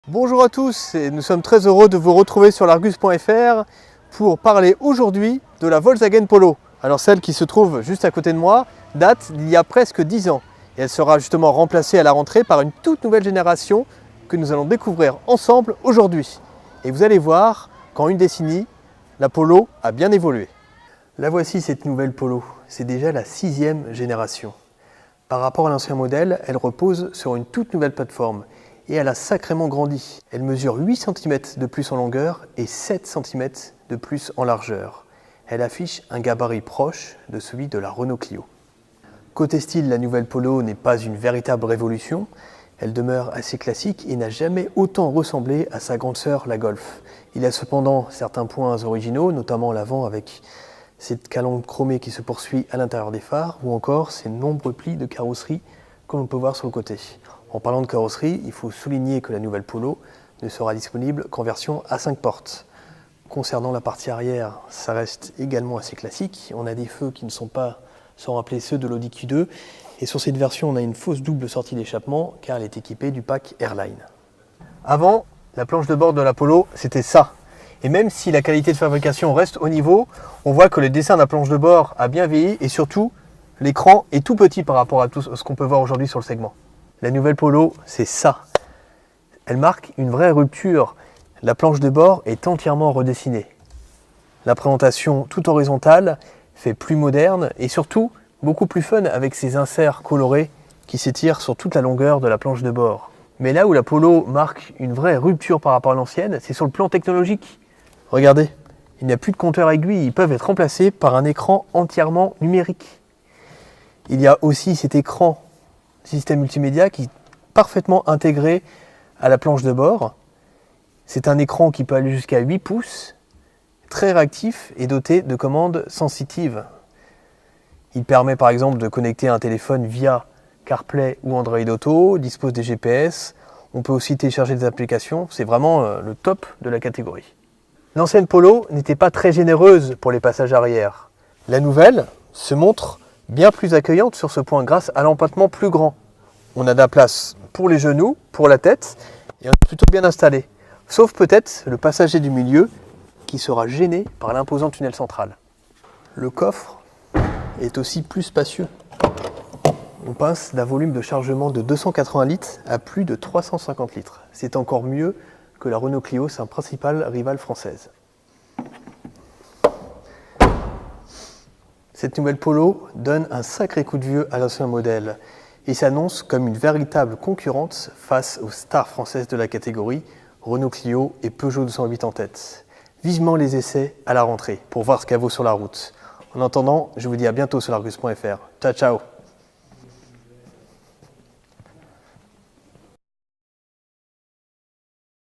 Bonjour à tous, et nous sommes très heureux de vous retrouver sur l'Argus.fr pour parler aujourd'hui de la Volkswagen Polo. Alors celle qui se trouve juste à côté de moi date d'il y a presque 10 ans et elle sera justement remplacée à la rentrée par une toute nouvelle génération que nous allons découvrir ensemble aujourd'hui. Et vous allez voir qu'en une décennie, la Polo a bien évolué. La voici cette nouvelle Polo, c'est déjà la 6e génération. Par rapport à l'ancien modèle, elle repose sur une toute nouvelle plateforme et elle a sacrément grandi. Elle mesure 8 cm de plus en longueur et 7 cm de plus en largeur. Elle affiche un gabarit proche de celui de la Renault Clio. Côté style, la nouvelle Polo n'est pas une véritable révolution. Elle demeure assez classique et n'a jamais autant ressemblé à sa grande sœur, la Golf. Il y a cependant certains points originaux, notamment l'avant avec cette calandre chromée qui se poursuit à l'intérieur des phares ou encore ces nombreux plis de carrosserie comme on peut voir sur le côté. En parlant de carrosserie, il faut souligner que la nouvelle Polo ne sera disponible qu'en version à 5 portes. Concernant la partie arrière, ça reste également assez classique. On a des feux qui ne sont pas sans rappeler ceux de l'Audi Q2. Et sur cette version, on a une fausse double sortie d'échappement car elle est équipée du pack Airline. Avant, la planche de bord de la Polo, c'était ça. Et même si la qualité de fabrication reste au niveau, on voit que le dessin de la planche de bord a bien vieilli et surtout, l'écran est tout petit par rapport à tout ce qu'on peut voir aujourd'hui sur le segment. La nouvelle Polo, c'est ça. Elle marque une vraie rupture. La planche de bord est entièrement redessinée. La présentation toute horizontale fait plus moderne et surtout beaucoup plus fun avec ses inserts colorés qui s'étirent sur toute la longueur de la planche de bord. Mais là où la Polo marque une vraie rupture par rapport à l'ancienne, c'est sur le plan technologique. Regardez, il n'y a plus de compteur aiguille, ils peuvent être remplacés par un écran entièrement numérique. Il y a aussi cet écran système multimédia qui est parfaitement intégré à la planche de bord. C'est un écran qui peut aller jusqu'à 8 pouces, très réactif et doté de commandes sensitives. Il permet par exemple de connecter un téléphone via CarPlay ou Android Auto, dispose des GPS, on peut aussi télécharger des applications, c'est vraiment le top de la catégorie. L'ancienne Polo n'était pas très généreuse pour les passages arrière. La nouvelle se montre bien plus accueillante sur ce point grâce à l'empattement plus grand. On a de la place pour les genoux, pour la tête et on est plutôt bien installé. Sauf peut-être le passager du milieu qui sera gêné par l'imposant tunnel central. Le coffre est aussi plus spacieux. On passe d'un volume de chargement de 280 litres à plus de 350 litres. C'est encore mieux que la Renault Clio, sa principale rivale française. Cette nouvelle Polo donne un sacré coup de vieux à l'ancien modèle et s'annonce comme une véritable concurrente face aux stars françaises de la catégorie, Renault Clio et Peugeot 208 en tête. Vivement les essais à la rentrée pour voir ce qu'elle vaut sur la route. En attendant, je vous dis à bientôt sur l'Argus.fr. Ciao ciao.